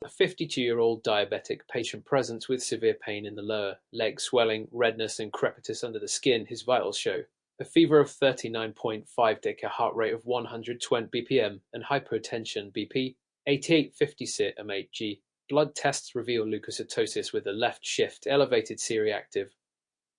A 52-year-old diabetic patient presents with severe pain in the lower leg, swelling, redness, and crepitus under the skin. His vitals show a fever of 39.5 Deka, heart rate of 120 BPM, and hypotension BP 8850 mHg. Blood tests reveal leukocytosis with a left shift, elevated C-reactive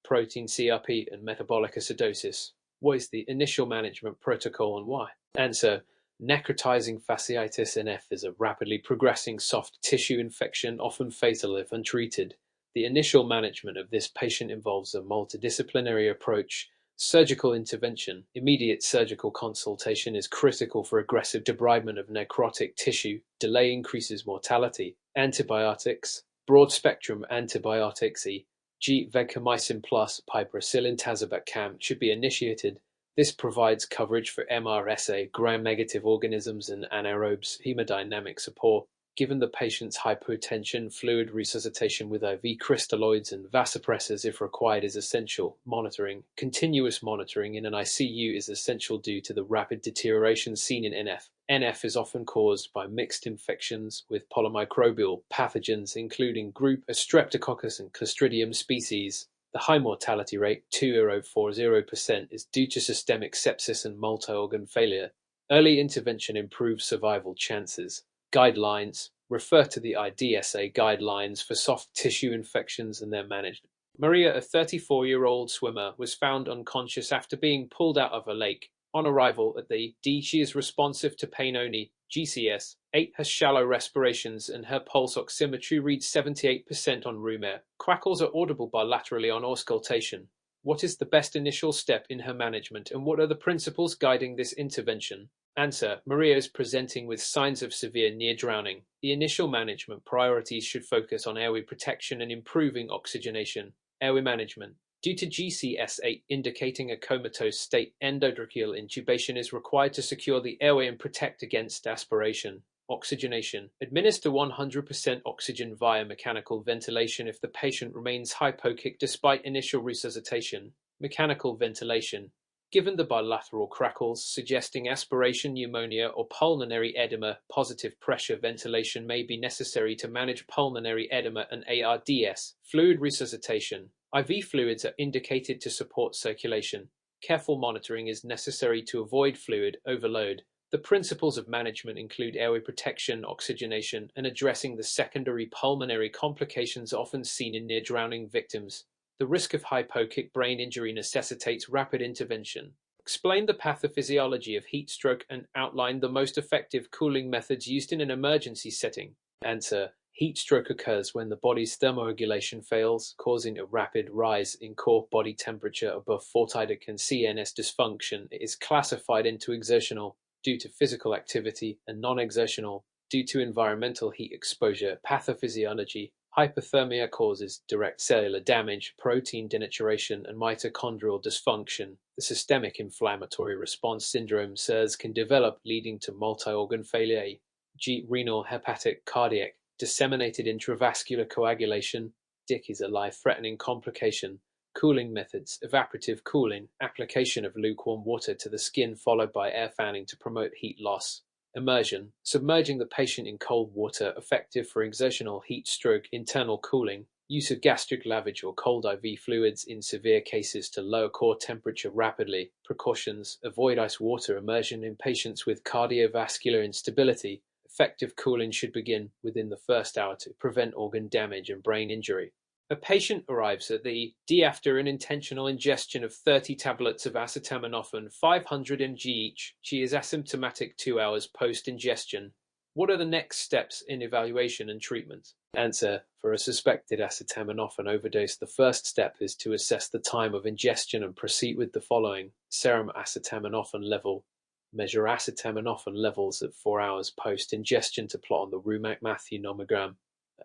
protein CRP, and metabolic acidosis. What is the initial management protocol and why? Answer: necrotizing fasciitis (NF) is a rapidly progressing soft tissue infection, often fatal if untreated. The initial management of this patient involves a multidisciplinary approach. Surgical intervention. Immediate surgical consultation is critical for aggressive debridement of necrotic tissue. Delay increases mortality. Antibiotics. Broad-spectrum antibiotics e.g. vancomycin plus piperacillin tazobactam should be initiated. This provides coverage for MRSA, gram-negative organisms, and anaerobes. Hemodynamic support. Given the patient's hypotension, fluid resuscitation with IV crystalloids and vasopressors if required is essential. Monitoring. Continuous monitoring in an ICU is essential due to the rapid deterioration seen in NF. NF is often caused by mixed infections with polymicrobial pathogens including group A Streptococcus and Clostridium species. The high mortality rate, 2.40%, is due to systemic sepsis and multi-organ failure. Early intervention improves survival chances. Guidelines. Refer to the IDSA guidelines for soft tissue infections and their management. Maria, a 34-year-old swimmer, was found unconscious after being pulled out of a lake. On arrival at the D, she is responsive to pain only. GCS 8 has shallow respirations and her pulse oximetry reads 78% on room air. Crackles are audible bilaterally on auscultation. What is the best initial step in her management and what are the principles guiding this intervention? Answer: Maria is presenting with signs of severe near drowning. The initial management priorities should focus on airway protection and improving oxygenation. Airway management. Due to GCS8 indicating a comatose state, endotracheal intubation is required to secure the airway and protect against aspiration. Oxygenation. Administer 100% oxygen via mechanical ventilation if the patient remains hypoxic despite initial resuscitation. Mechanical ventilation. Given the bilateral crackles suggesting aspiration pneumonia or pulmonary edema, positive pressure ventilation may be necessary to manage pulmonary edema and ARDS. Fluid resuscitation. IV fluids are indicated to support circulation. Careful monitoring is necessary to avoid fluid overload. The principles of management include airway protection, oxygenation, and addressing the secondary pulmonary complications often seen in near-drowning victims. The risk of hypoxic brain injury necessitates rapid intervention. Explain the pathophysiology of heat stroke and outline the most effective cooling methods used in an emergency setting. Answer: heat stroke occurs when the body's thermoregulation fails, causing a rapid rise in core body temperature above 40 and CNS dysfunction. It is classified into exertional due to physical activity and non-exertional due to environmental heat exposure. Pathophysiology. Hypothermia causes direct cellular damage, protein denaturation, and mitochondrial dysfunction. The systemic inflammatory response syndrome (SIRS) can develop, leading to multi-organ failure, e.g. renal, hepatic, cardiac. Disseminated intravascular coagulation (DIC) is a life-threatening complication. Cooling methods: evaporative cooling, application of lukewarm water to the skin followed by air fanning to promote heat loss. Immersion, submerging the patient in cold water, effective for exertional heat stroke. Internal cooling, use of gastric lavage or cold IV fluids in severe cases to lower core temperature rapidly. Precautions, avoid ice water immersion in patients with cardiovascular instability. Effective cooling should begin within the first hour to prevent organ damage and brain injury. A patient arrives at the D after an intentional ingestion of 30 tablets of acetaminophen, 500 mg each. She is asymptomatic 2 hours post-ingestion. What are the next steps in evaluation and treatment? Answer: for a suspected acetaminophen overdose, the first step is to assess the time of ingestion and proceed with the following. Serum acetaminophen level. Measure acetaminophen levels at 4 hours post-ingestion to plot on the Rumack-Matthew nomogram.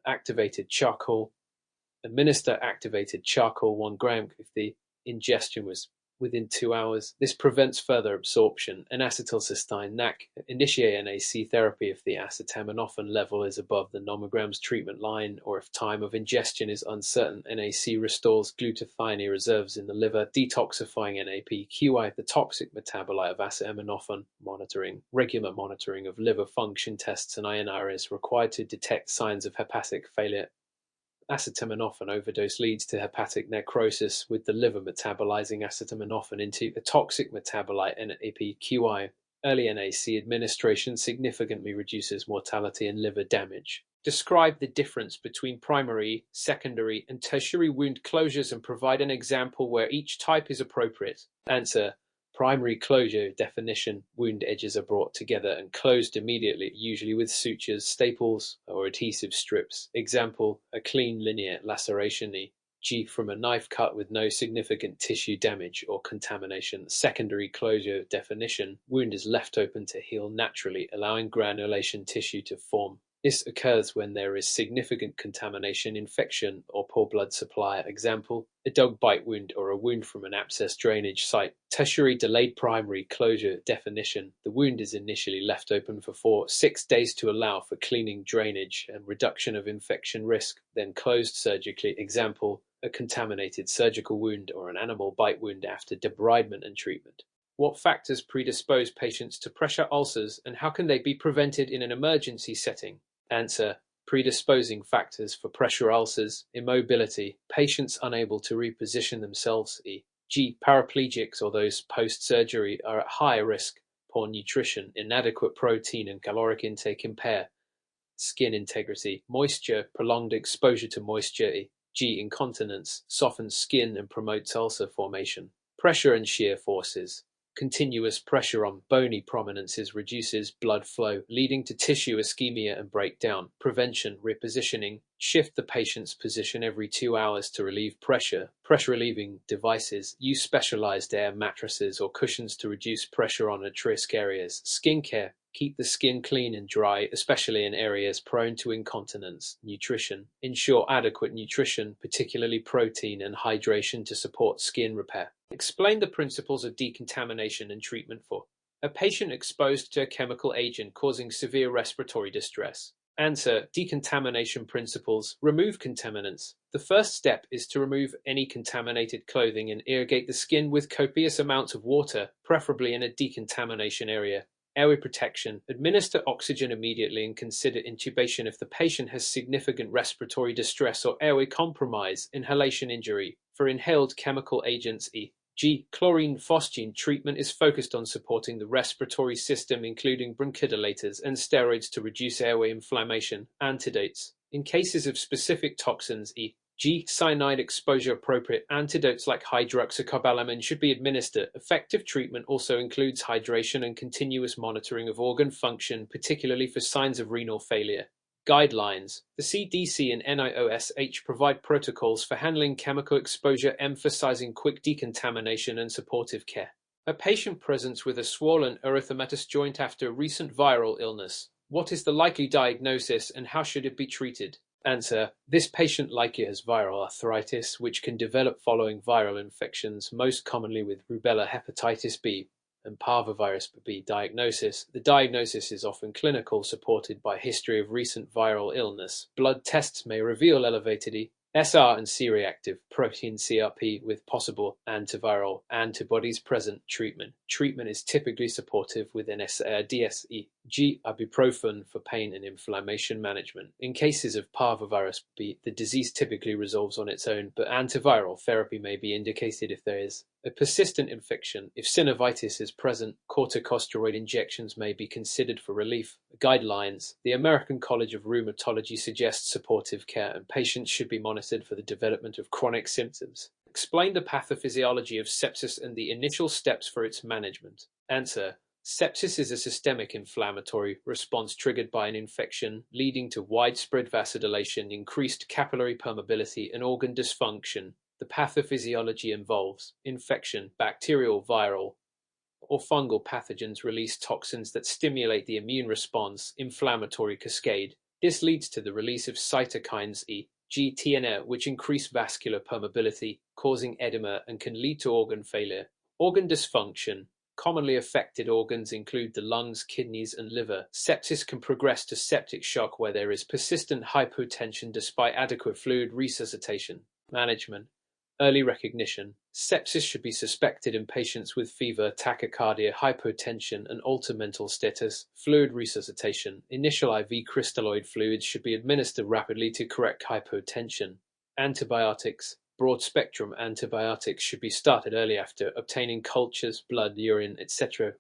Activated charcoal. Administer activated charcoal 1 gram if the ingestion was within 2 hours. This prevents further absorption. N-acetylcysteine (NAC) initiate NAC therapy if the acetaminophen level is above the nomograms treatment line, or if time of ingestion is uncertain. NAC restores glutathione reserves in the liver, detoxifying NAPQI, the toxic metabolite of acetaminophen. Regular monitoring of liver function tests and INR is required to detect signs of hepatic failure. Acetaminophen overdose leads to hepatic necrosis, with the liver metabolizing acetaminophen into a toxic metabolite, NAPQI. Early NAC administration significantly reduces mortality and liver damage. Describe the difference between primary, secondary, and tertiary wound closures and provide an example where each type is appropriate. Answer: primary closure definition: wound edges are brought together and closed immediately, usually with sutures, staples, or adhesive strips. Example: a clean linear laceration, e.g. from a knife cut with no significant tissue damage or contamination. Secondary closure definition: wound is left open to heal naturally, allowing granulation tissue to form. This occurs when there is significant contamination, infection, or poor blood supply. Example: a dog bite wound or a wound from an abscess drainage site. Tertiary delayed primary closure definition: the wound is initially left open for 4-6 days to allow for cleaning, drainage, and reduction of infection risk, then closed surgically. Example: a contaminated surgical wound or an animal bite wound after debridement and treatment. What factors predispose patients to pressure ulcers, and how can they be prevented in an emergency setting? Answer: predisposing factors for pressure ulcers: immobility, patients unable to reposition themselves, e.g. paraplegics or those post-surgery, are at high risk. Poor nutrition, inadequate protein and caloric intake impair skin integrity. Moisture, prolonged exposure to moisture, e.g. incontinence, softens skin and promotes ulcer formation. Pressure and shear forces: continuous pressure on bony prominences reduces blood flow, leading to tissue ischemia and breakdown. Prevention: repositioning, shift the patient's position every 2 hours to relieve pressure. Pressure relieving devices: use specialized air mattresses or cushions to reduce pressure on at-risk areas. Skincare: keep the skin clean and dry, especially in areas prone to incontinence. Nutrition: ensure adequate nutrition, particularly protein and hydration, to support skin repair. Explain the principles of decontamination and treatment for a patient exposed to a chemical agent causing severe respiratory distress. Answer: decontamination principles. Remove contaminants. The first step is to remove any contaminated clothing and irrigate the skin with copious amounts of water, preferably in a decontamination area. Airway protection: administer oxygen immediately and consider intubation if the patient has significant respiratory distress or airway compromise. Inhalation injury: for inhaled chemical agents, e.g. chlorine phosgene, treatment is focused on supporting the respiratory system, including bronchodilators and steroids to reduce airway inflammation. Antidotes: in cases of specific toxins, e.g. cyanide exposure, appropriate antidotes like hydroxycobalamin should be administered. Effective treatment also includes hydration and continuous monitoring of organ function, particularly for signs of renal failure. Guidelines: the CDC and NIOSH provide protocols for handling chemical exposure, emphasizing quick decontamination and supportive care. A patient presents with a swollen erythematous joint after a recent viral illness. What is the likely diagnosis and how should it be treated? Answer: this patient likely has viral arthritis, which can develop following viral infections, most commonly with rubella hepatitis B and parvovirus B. Diagnosis: the diagnosis is often clinical, supported by history of recent viral illness. Blood tests may reveal elevated SR and C-reactive protein CRP with possible antiviral antibodies present. Treatment is typically supportive with NSAIDs, e.g. ibuprofen for pain and inflammation management. In cases of parvovirus B, the disease typically resolves on its own, but antiviral therapy may be indicated if there is a persistent infection. If synovitis is present, corticosteroid injections may be considered for relief. Guidelines: the American College of Rheumatology suggests supportive care, and patients should be monitored for the development of chronic symptoms. Explain the pathophysiology of sepsis and the initial steps for its management. Answer: sepsis is a systemic inflammatory response triggered by an infection, leading to widespread vasodilation, increased capillary permeability, and organ dysfunction. The pathophysiology involves infection. Bacterial, viral, or fungal pathogens release toxins that stimulate the immune response, inflammatory cascade. This leads to the release of cytokines, e.g. TNF, which increase vascular permeability, causing edema and can lead to organ failure. Organ dysfunction. Commonly affected organs include the lungs, kidneys, and liver. Sepsis can progress to septic shock where there is persistent hypotension despite adequate fluid resuscitation. Management. Early recognition. Sepsis should be suspected in patients with fever, tachycardia, hypotension, and altered mental status. Fluid resuscitation. Initial IV crystalloid fluids should be administered rapidly to correct hypotension. Antibiotics. Broad-spectrum antibiotics should be started early after obtaining cultures, blood, urine, etc.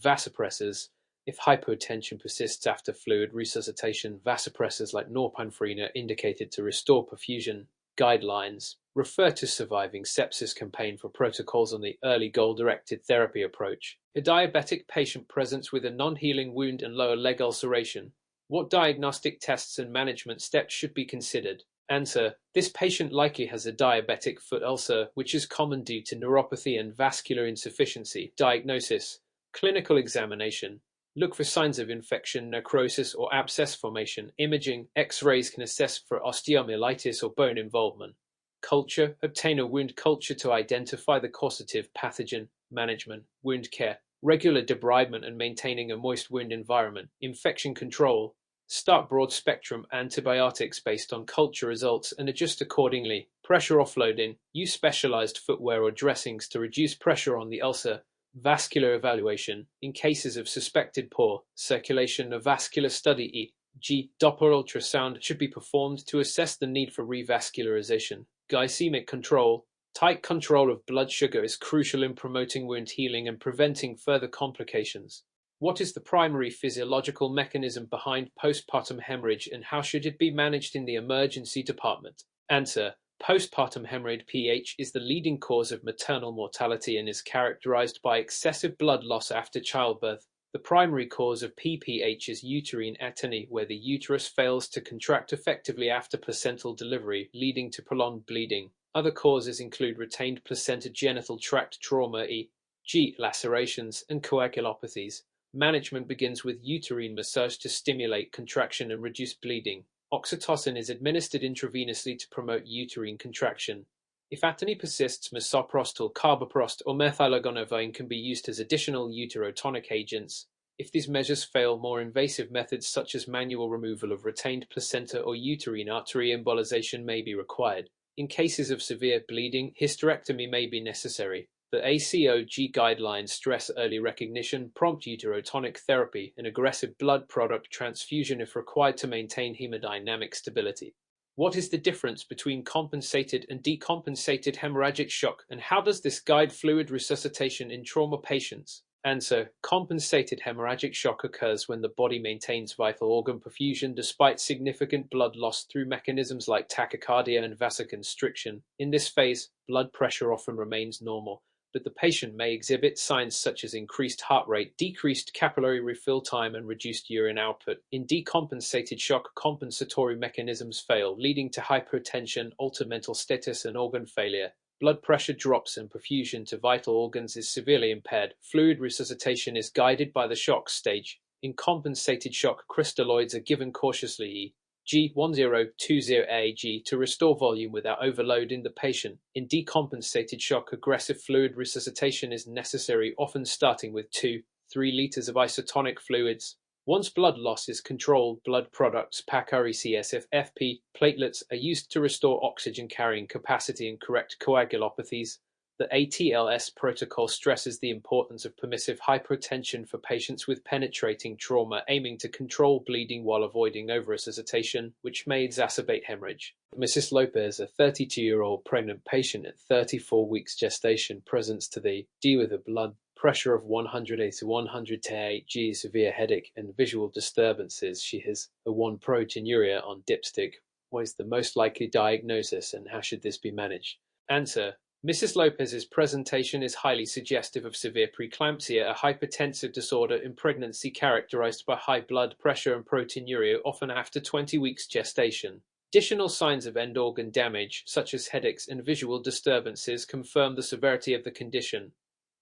Vasopressors. If hypotension persists after fluid resuscitation, vasopressors like norepinephrine are indicated to restore perfusion. Guidelines. Refer to Surviving Sepsis campaign for protocols on the early goal-directed therapy approach. A diabetic patient presents with a non-healing wound and lower leg ulceration. What diagnostic tests and management steps should be considered? Answer. This patient likely has a diabetic foot ulcer, which is common due to neuropathy and vascular insufficiency. Diagnosis. Clinical examination. Look for signs of infection, necrosis, or abscess formation. Imaging. X-rays can assess for osteomyelitis or bone involvement. Culture. Obtain a wound culture to identify the causative pathogen. Management. Wound care. Regular debridement and maintaining a moist wound environment. Infection control. Start broad-spectrum antibiotics based on culture results and adjust accordingly. Pressure offloading. Use specialized footwear or dressings to reduce pressure on the ulcer. Vascular evaluation. In cases of suspected poor circulation, a vascular study e.g. Doppler ultrasound should be performed to assess the need for revascularization. Glycemic control. Tight control of blood sugar is crucial in promoting wound healing and preventing further complications. What is the primary physiological mechanism behind postpartum hemorrhage and how should it be managed in the emergency department? Answer. Postpartum hemorrhage (PH) is the leading cause of maternal mortality and is characterized by excessive blood loss after childbirth. The primary cause of PPH is uterine atony, where the uterus fails to contract effectively after placental delivery, leading to prolonged bleeding. Other causes include retained placenta genital tract trauma e.g. lacerations and coagulopathies. Management begins with uterine massage to stimulate contraction and reduce bleeding. Oxytocin is administered intravenously to promote uterine contraction. If atony persists, misoprostol, carbaprost, or methylogonovine can be used as additional uterotonic agents. If these measures fail, more invasive methods such as manual removal of retained placenta or uterine artery embolization may be required. In cases of severe bleeding, hysterectomy may be necessary. The ACOG guidelines stress early recognition, prompt uterotonic therapy, and aggressive blood product transfusion if required to maintain hemodynamic stability. What is the difference between compensated and decompensated hemorrhagic shock, and how does this guide fluid resuscitation in trauma patients? Answer. Compensated hemorrhagic shock occurs when the body maintains vital organ perfusion despite significant blood loss through mechanisms like tachycardia and vasoconstriction. In this phase, blood pressure often remains normal, but the patient may exhibit signs such as increased heart rate, decreased capillary refill time, and reduced urine output. In decompensated shock, compensatory mechanisms fail, leading to hypotension, altered mental status, and organ failure. Blood pressure drops and perfusion to vital organs is severely impaired. Fluid resuscitation is guided by the shock stage. In compensated shock, crystalloids are given cautiously G1020AG to restore volume without overloading the patient. In decompensated shock, aggressive fluid resuscitation is necessary, often starting with 2-3 liters of isotonic fluids. Once blood loss is controlled, blood products, PAC-RECSF, FP, platelets are used to restore oxygen carrying capacity and correct coagulopathies. The ATLS protocol stresses the importance of permissive hypotension for patients with penetrating trauma, aiming to control bleeding while avoiding over-resuscitation, which may exacerbate hemorrhage. Mrs. Lopez, a 32-year-old pregnant patient at 34 weeks gestation, presents to the D with a blood pressure of 180 to 110 G, severe headache and visual disturbances. She has a 1-proteinuria on dipstick. What is the most likely diagnosis and how should this be managed? Answer. Mrs. Lopez's presentation is highly suggestive of severe preeclampsia, a hypertensive disorder in pregnancy characterized by high blood pressure and proteinuria, often after 20 weeks gestation. Additional signs of end organ damage, such as headaches and visual disturbances, confirm the severity of the condition.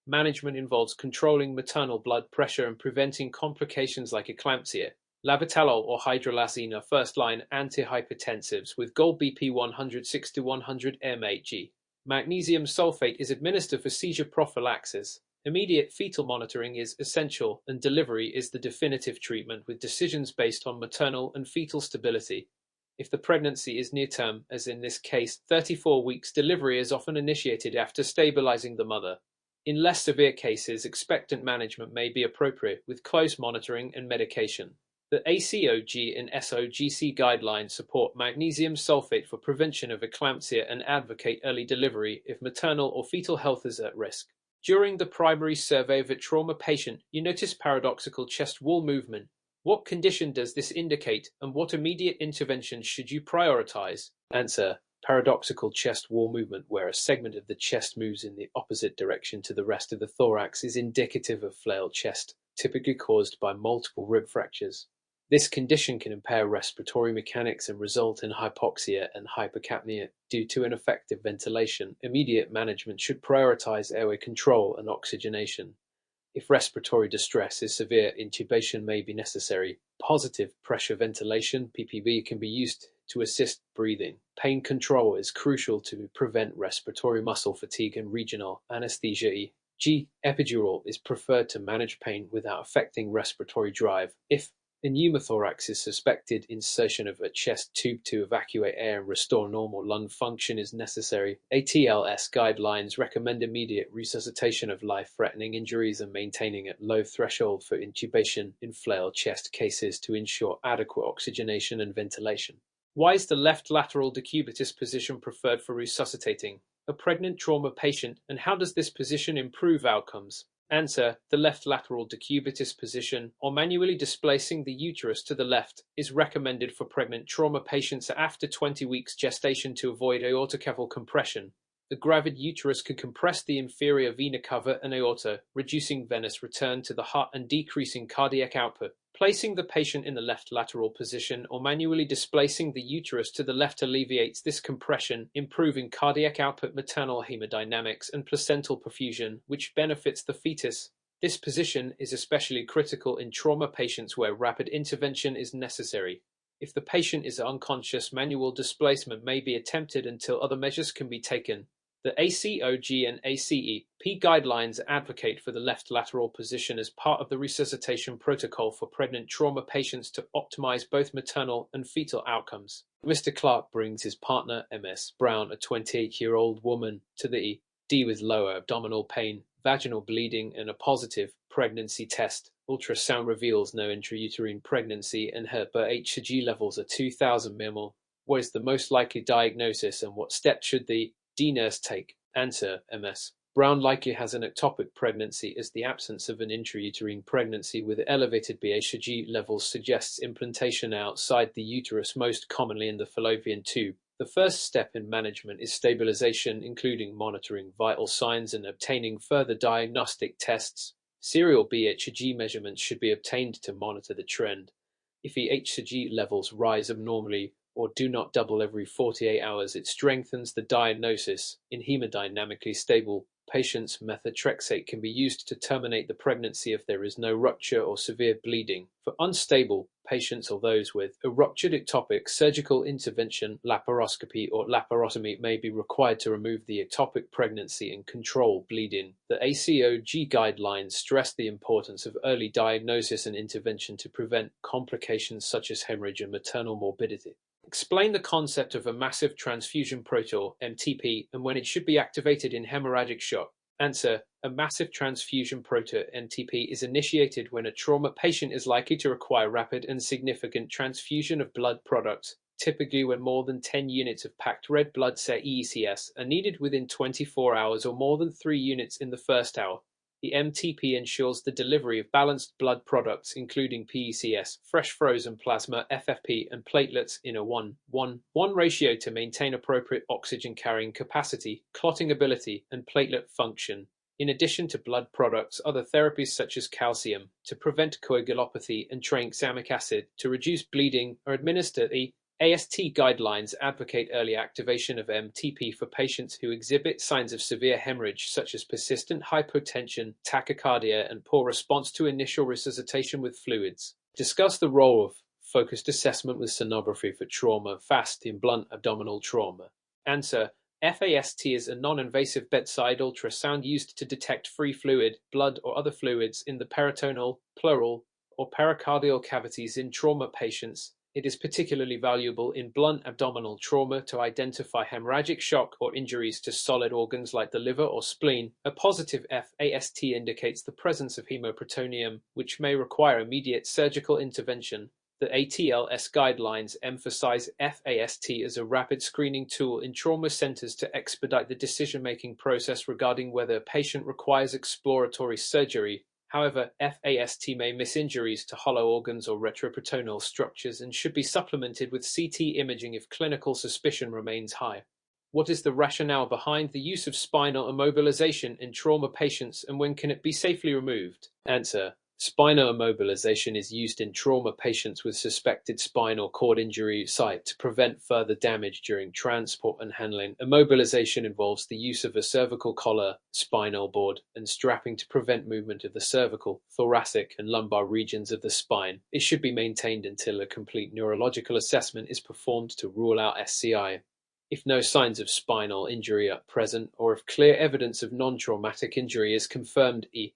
Management involves controlling maternal blood pressure and preventing complications like eclampsia. Labetalol or hydralazine are first-line antihypertensives with goal BP 106 to 100 mg. Magnesium sulfate is administered for seizure prophylaxis. Immediate fetal monitoring is essential, and delivery is the definitive treatment, with decisions based on maternal and fetal stability. If the pregnancy is near term, as in this case 34 weeks, delivery is often initiated after stabilizing the mother. In less severe cases, expectant management may be appropriate, with close monitoring and medication. The ACOG and SOGC guidelines support magnesium sulfate for prevention of eclampsia and advocate early delivery if maternal or fetal health is at risk. During the primary survey of a trauma patient, you notice paradoxical chest wall movement. What condition does this indicate, and what immediate intervention should you prioritize? Answer: paradoxical chest wall movement, where a segment of the chest moves in the opposite direction to the rest of the thorax, is indicative of flail chest, typically caused by multiple rib fractures. This condition can impair respiratory mechanics and result in hypoxia and hypercapnia due to ineffective ventilation. Immediate management should prioritize airway control and oxygenation. If respiratory distress is severe, intubation may be necessary. Positive pressure ventilation (PPV) can be used to assist breathing. Pain control is crucial to prevent respiratory muscle fatigue, and regional anesthesia (e.g., epidural) is preferred to manage pain without affecting respiratory drive. If a pneumothorax is suspected, insertion of a chest tube to evacuate air and restore normal lung function is necessary. ATLS guidelines recommend immediate resuscitation of life-threatening injuries and maintaining a low threshold for intubation in flail chest cases to ensure adequate oxygenation and ventilation. Why is the left lateral decubitus position preferred for resuscitating a pregnant trauma patient, and how does this position improve outcomes? Answer: the left lateral decubitus position, or manually displacing the uterus to the left, is recommended for pregnant trauma patients after 20 weeks gestation to avoid aortocaval compression. The gravid uterus could compress the inferior vena cava and aorta, reducing venous return to the heart and decreasing cardiac output. Placing the patient in the left lateral position or manually displacing the uterus to the left alleviates this compression, improving cardiac output, maternal hemodynamics, and placental perfusion, which benefits the fetus. This position is especially critical in trauma patients where rapid intervention is necessary. If the patient is unconscious, manual displacement may be attempted until other measures can be taken. The ACOG and ACEP guidelines advocate for the left lateral position as part of the resuscitation protocol for pregnant trauma patients to optimize both maternal and fetal outcomes. Mr. Clark brings his partner, Ms. Brown, a 28-year-old woman, to the ED with lower abdominal pain, vaginal bleeding, and a positive pregnancy test. Ultrasound reveals no intrauterine pregnancy, and her HCG levels are 2,000 mmol. What is the most likely diagnosis, and what steps should the D nurse take? Answer: Ms. Brown likely has an ectopic pregnancy, as the absence of an intrauterine pregnancy with elevated BHCG levels suggests implantation outside the uterus, most commonly in the fallopian tube. The first step in management is stabilization, including monitoring vital signs and obtaining further diagnostic tests. Serial BHCG measurements should be obtained to monitor the trend. If the HCG levels rise abnormally or do not double every 48 hours, it strengthens the diagnosis. In hemodynamically stable patients, methotrexate can be used to terminate the pregnancy if there is no rupture or severe bleeding. For unstable patients or those with a ruptured ectopic, surgical intervention, laparoscopy or laparotomy may be required to remove the ectopic pregnancy and control bleeding. The ACOG guidelines stress the importance of early diagnosis and intervention to prevent complications such as hemorrhage and maternal morbidity. Explain the concept of a massive transfusion protor (MTP) and when it should be activated in hemorrhagic shock. Answer: a massive transfusion protor (MTP) is initiated when a trauma patient is likely to require rapid and significant transfusion of blood products, typically when more than 10 units of packed red blood cell (ECS) are needed within 24 hours or more than 3 units in the first hour. The MTP ensures the delivery of balanced blood products, including PECS, fresh frozen plasma, FFP, and platelets in a 1:1:1 ratio to maintain appropriate oxygen carrying capacity, clotting ability, and platelet function. In addition to blood products, other therapies such as calcium to prevent coagulopathy and tranexamic acid to reduce bleeding are administered. The AST guidelines advocate early activation of MTP for patients who exhibit signs of severe hemorrhage, such as persistent hypotension, tachycardia, and poor response to initial resuscitation with fluids. Discuss the role of focused assessment with sonography for trauma, FAST, in blunt abdominal trauma. Answer: FAST is a non-invasive bedside ultrasound used to detect free fluid, blood or other fluids in the peritoneal, pleural, or pericardial cavities in trauma patients. It is particularly valuable in blunt abdominal trauma to identify hemorrhagic shock or injuries to solid organs like the liver or spleen. A positive FAST indicates the presence of hemoperitoneume, which may require immediate surgical intervention. The ATLS guidelines emphasize FAST as a rapid screening tool in trauma centers to expedite the decision-making process regarding whether a patient requires exploratory surgery. However, FAST may miss injuries to hollow organs or retroperitoneal structures and should be supplemented with CT imaging if clinical suspicion remains high. What is the rationale behind the use of spinal immobilization in trauma patients, and when can it be safely removed? Answer. Spinal immobilization is used in trauma patients with suspected spinal cord injury site to prevent further damage during transport and handling. Immobilization involves the use of a cervical collar, spinal board, and strapping to prevent movement of the cervical, thoracic, and lumbar regions of the spine. It should be maintained until a complete neurological assessment is performed to rule out SCI. If no signs of spinal injury are present, or if clear evidence of non-traumatic injury is confirmed, e.g.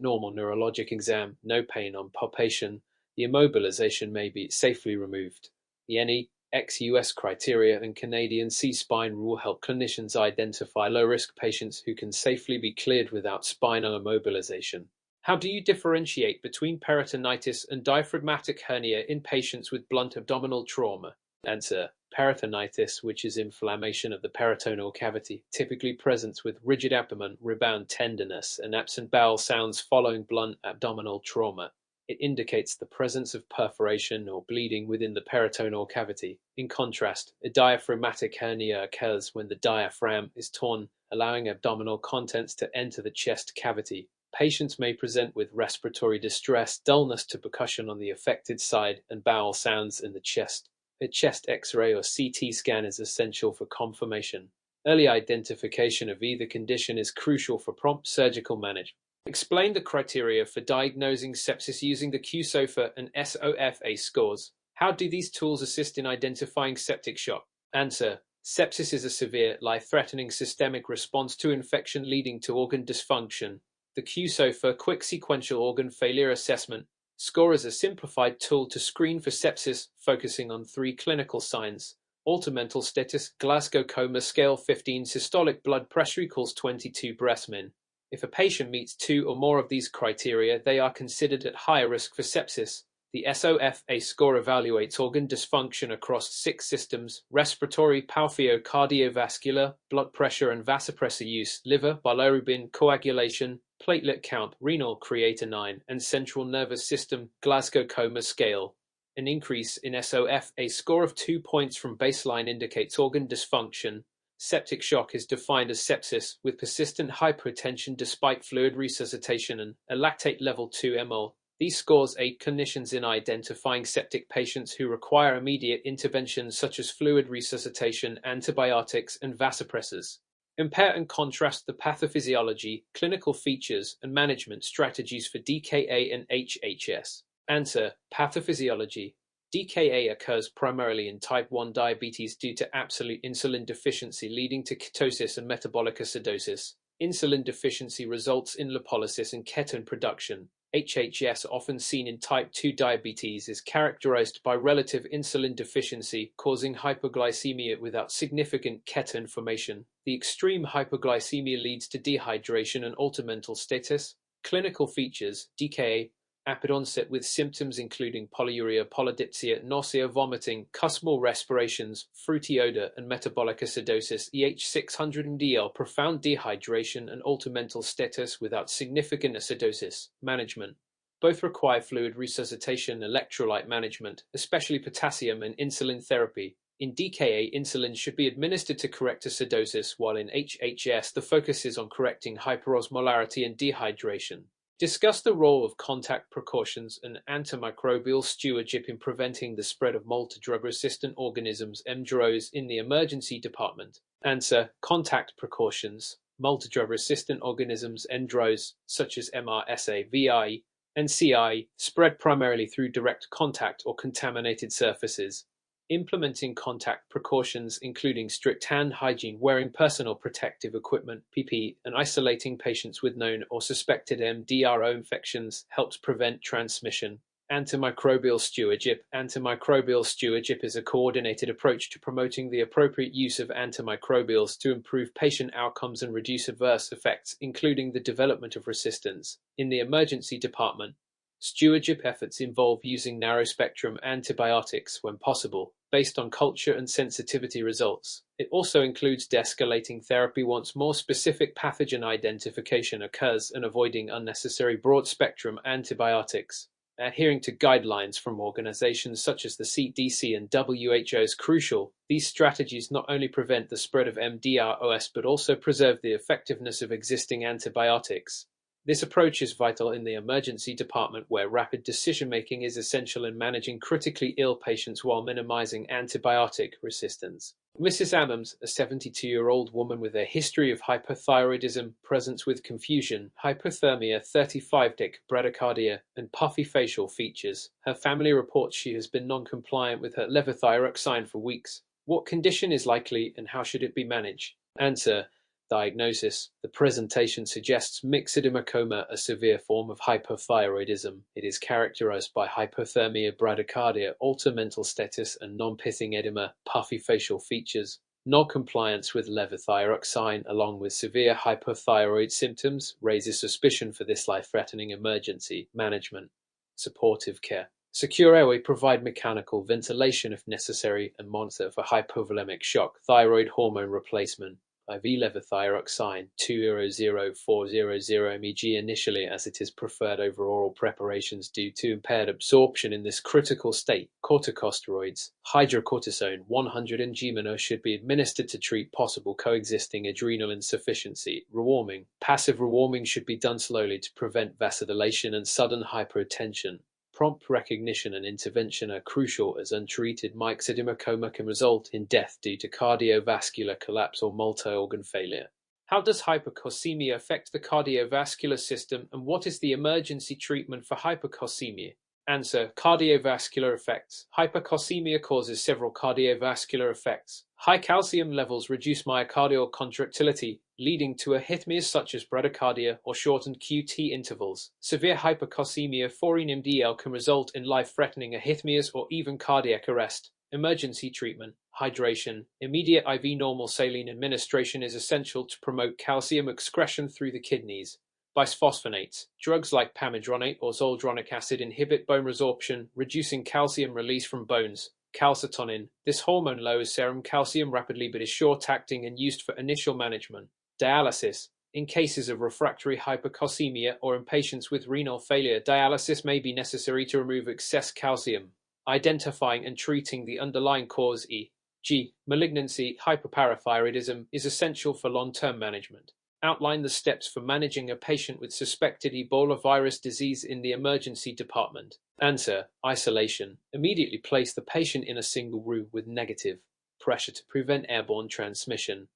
normal neurologic exam, no pain on palpation, the immobilization may be safely removed. The NE, ex-US criteria and Canadian C-spine rule help clinicians identify low-risk patients who can safely be cleared without spinal immobilization. How do you differentiate between peritonitis and diaphragmatic hernia in patients with blunt abdominal trauma? Answer. Peritonitis, which is inflammation of the peritoneal cavity, typically presents with rigid abdomen, rebound tenderness, and absent bowel sounds following blunt abdominal trauma. It indicates the presence of perforation or bleeding within the peritoneal cavity. In contrast, a diaphragmatic hernia occurs when the diaphragm is torn, allowing abdominal contents to enter the chest cavity. Patients may present with respiratory distress, dullness to percussion on the affected side, and bowel sounds in the chest. A chest X-ray or CT scan is essential for confirmation. Early identification of either condition is crucial for prompt surgical management. Explain the criteria for diagnosing sepsis using the QSOFA and SOFA scores. How do these tools assist in identifying septic shock? Answer. Sepsis is a severe, life-threatening systemic response to infection leading to organ dysfunction. The QSOFA Quick Sequential Organ Failure Assessment score is a simplified tool to screen for sepsis, focusing on 3 clinical signs: alter mental status, Glasgow Coma Scale 15, systolic blood pressure equals 22 breaths min. If a patient meets 2 or more of these criteria, they are considered at higher risk for sepsis. The SOFA score evaluates organ dysfunction across 6 systems: respiratory, palpio, cardiovascular, blood pressure and vasopressor use, liver, bilirubin, coagulation, platelet count, renal, creatinine, and central nervous system, Glasgow Coma Scale. An increase in SOFA score of 2 points from baseline indicates organ dysfunction. Septic shock is defined as sepsis with persistent hypotension despite fluid resuscitation and a lactate level 2 ml. These scores aid clinicians in identifying septic patients who require immediate intervention such as fluid resuscitation, antibiotics, and vasopressors. Compare and contrast the pathophysiology, clinical features, and management strategies for DKA and HHS. Answer. Pathophysiology. DKA occurs primarily in type 1 diabetes due to absolute insulin deficiency leading to ketosis and metabolic acidosis. Insulin deficiency results in lipolysis and ketone production. HHS, often seen in type 2 diabetes, is characterized by relative insulin deficiency, causing hypoglycemia without significant ketone formation. The extreme hypoglycemia leads to dehydration and alter mental status. Clinical features: DKA, rapid onset with symptoms including polyuria, polydipsia, nausea, vomiting, cuspal respirations, fruity odor, and metabolic acidosis. EH600-DL, profound dehydration and alter mental status without significant acidosis. Management. Both require fluid resuscitation and electrolyte management, especially potassium and insulin therapy. In DKA, insulin should be administered to correct acidosis, while in HHS the focus is on correcting hyperosmolarity and dehydration. Discuss the role of contact precautions and antimicrobial stewardship in preventing the spread of multi-drug-resistant organisms (MDROs) in the emergency department. Answer. Contact precautions. Multi-drug-resistant organisms (MDROs), such as MRSA, VI, and CI, spread primarily through direct contact or contaminated surfaces. Implementing contact precautions, including strict hand hygiene, wearing personal protective equipment (PPE), and isolating patients with known or suspected MDRO infections helps prevent transmission. Antimicrobial stewardship. Antimicrobial stewardship is a coordinated approach to promoting the appropriate use of antimicrobials to improve patient outcomes and reduce adverse effects, including the development of resistance. In the emergency department, stewardship efforts involve using narrow-spectrum antibiotics when possible, based on culture and sensitivity results. It also includes de-escalating therapy once more specific pathogen identification occurs and avoiding unnecessary broad-spectrum antibiotics. Adhering to guidelines from organizations such as the CDC and WHO is crucial. These strategies not only prevent the spread of MDROS but also preserve the effectiveness of existing antibiotics. This approach is vital in the emergency department, where rapid decision-making is essential in managing critically ill patients while minimizing antibiotic resistance. Mrs. Ammons, a 72-year-old woman with a history of hypothyroidism, presents with confusion, hypothermia, 35-dick bradycardia, and puffy facial features. Her family reports she has been non-compliant with her levothyroxine for weeks. What condition is likely and how should it be managed? Answer. Diagnosis. The presentation suggests myxedemocoma, a severe form of hypothyroidism. It is characterized by hypothermia, bradycardia, altered mental status, and non-pithing edema, puffy facial features. Non-compliance with levothyroxine, along with severe hypothyroid symptoms, raises suspicion for this life-threatening emergency. Management. Supportive care. Secure airway, provide mechanical ventilation if necessary, and monitor for hypovolemic shock. Thyroid hormone replacement. IV levothyroxine 200-400 mg initially, as it is preferred over oral preparations due to impaired absorption in this critical state. Corticosteroids. Hydrocortisone 100 mg should be administered to treat possible coexisting adrenal insufficiency. Rewarming. Passive rewarming should be done slowly to prevent vasodilation and sudden hypotension. Prompt recognition and intervention are crucial, as untreated myxedemocoma can result in death due to cardiovascular collapse or multi-organ failure. How does hypocalcemia affect the cardiovascular system, and what is the emergency treatment for hypocalcemia? Answer. Cardiovascular effects. Hypocalcemia causes several cardiovascular effects. High calcium levels reduce myocardial contractility, leading to arrhythmias such as bradycardia or shortened QT intervals. Severe hypocalcemia 4-MDL can result in life-threatening arrhythmias or even cardiac arrest. Emergency treatment. Hydration. Immediate IV normal saline administration is essential to promote calcium excretion through the kidneys. Bisphosphonates. Drugs like pamidronate or zoldronic acid inhibit bone resorption, reducing calcium release from bones. Calcitonin. This hormone lowers serum calcium rapidly but is short-acting and used for initial management. Dialysis. In cases of refractory hypocalcemia or in patients with renal failure, dialysis may be necessary to remove excess calcium. Identifying and treating the underlying cause, e.g., malignancy, hyperparathyroidism, is essential for long-term management. Outline the steps for managing a patient with suspected Ebola virus disease in the emergency department. Answer. Isolation. Immediately place the patient in a single room with negative pressure to prevent airborne transmission.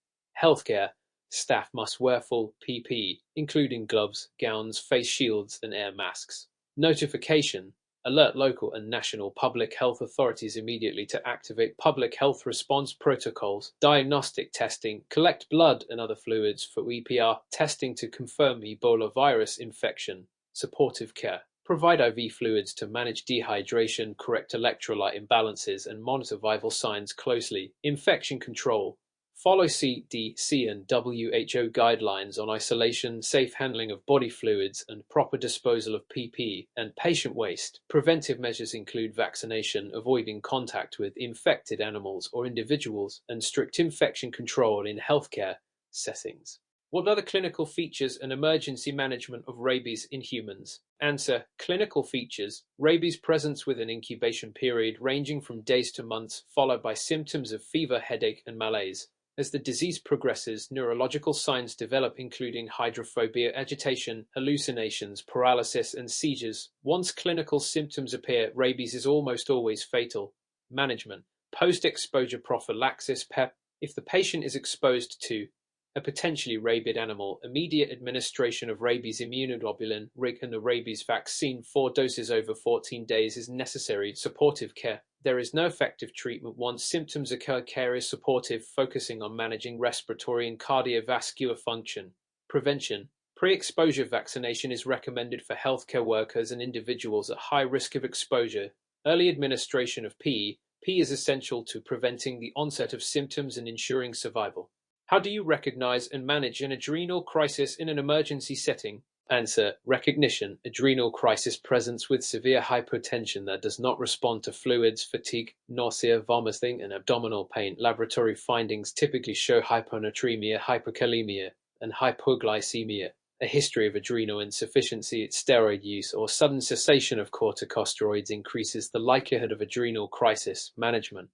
Healthcare. Staff must wear full PPE, including gloves, gowns, face shields, and air masks. Notification. Alert local and national public health authorities immediately to activate public health response protocols. Diagnostic testing. Collect blood and other fluids for EPR testing to confirm Ebola virus infection. Supportive care. Provide IV fluids to manage dehydration, correct electrolyte imbalances, and monitor vital signs closely. Infection control. Follow CDC and WHO guidelines on isolation, safe handling of body fluids, and proper disposal of PPE and patient waste. Preventive measures include vaccination, avoiding contact with infected animals or individuals, and strict infection control in healthcare settings. What are the clinical features and emergency management of rabies in humans? Answer. Clinical features. Rabies presents with an incubation period ranging from days to months, followed by symptoms of fever, headache, and malaise. As the disease progresses, neurological signs develop, including hydrophobia, agitation, hallucinations, paralysis, and seizures. Once clinical symptoms appear, rabies is almost always fatal. Management. Post-exposure prophylaxis (PEP). If the patient is exposed to a potentially rabid animal, immediate administration of rabies immunoglobulin (RIG) and the rabies vaccine 4 doses over 14 days is necessary. Supportive care. There is no effective treatment once symptoms occur. Care is supportive, focusing on managing respiratory and cardiovascular function. Prevention. Pre-exposure vaccination is recommended for healthcare workers and individuals at high risk of exposure. Early administration of PEP is essential to preventing the onset of symptoms and ensuring survival. How do you recognize and manage an adrenal crisis in an emergency setting? Answer: recognition. Adrenal crisis presents with severe hypotension that does not respond to fluids, fatigue, nausea, vomiting, and abdominal pain. Laboratory findings typically show hyponatremia, hypokalemia, and hypoglycemia. A history of adrenal insufficiency, steroid use, or sudden cessation of corticosteroids increases the likelihood of adrenal crisis. Management.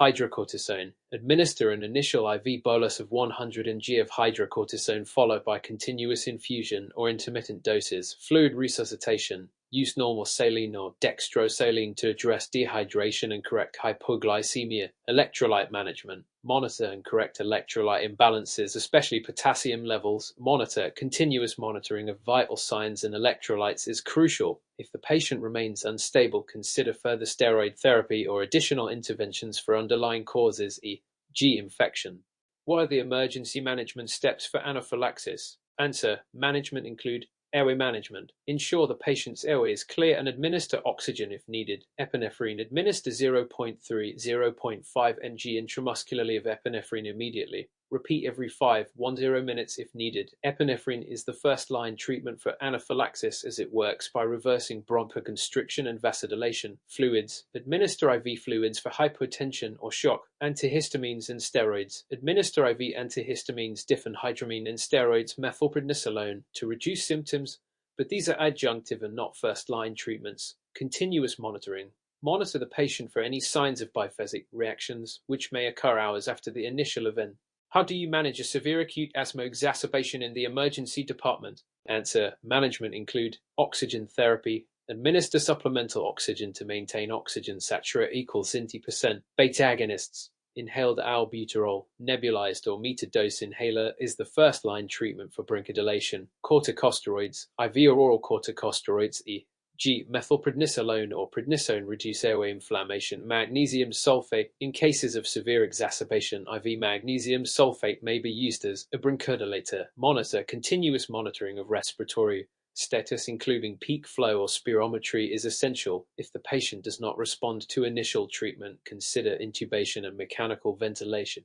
Hydrocortisone. Administer an initial IV bolus of 100 mg of hydrocortisone followed by continuous infusion or intermittent doses. Fluid resuscitation. Use normal saline or dextrosaline to address dehydration and correct hypoglycemia. Electrolyte management. Monitor and correct electrolyte imbalances, especially potassium levels. Monitor. Continuous monitoring of vital signs and electrolytes is crucial. If the patient remains unstable, consider further steroid therapy or additional interventions for underlying causes, e.g. infection. What are the emergency management steps for anaphylaxis? Answer: management include airway management. Ensure the patient's airway is clear and administer oxygen if needed. Epinephrine. Administer 0.3–0.5 mg intramuscularly of epinephrine immediately. Repeat every 5–10 minutes if needed. Epinephrine is the first-line treatment for anaphylaxis as it works by reversing bronchoconstriction and vasodilation. Fluids. Administer IV fluids for hypotension or shock. Antihistamines and steroids. Administer IV antihistamines, diphenhydramine, and steroids, methylprednisolone, to reduce symptoms, but these are adjunctive and not first-line treatments. Continuous monitoring. Monitor the patient for any signs of biphasic reactions, which may occur hours after the initial event. How do you manage a severe acute asthma exacerbation in the emergency department? Answer: management include oxygen therapy. Administer supplemental oxygen to maintain oxygen saturate equals 90%. Beta agonists. Inhaled albuterol, nebulized or metered-dose inhaler is the first-line treatment for bronchodilation. Corticosteroids. IV or oral corticosteroids, e.g. methylprednisolone or prednisone, reduce airway inflammation. Magnesium sulfate. In cases of severe exacerbation, IV magnesium sulfate may be used as a bronchodilator. Monitor. Continuous monitoring of respiratory status, including peak flow or spirometry, is essential. If the patient does not respond to initial treatment, consider intubation and mechanical ventilation.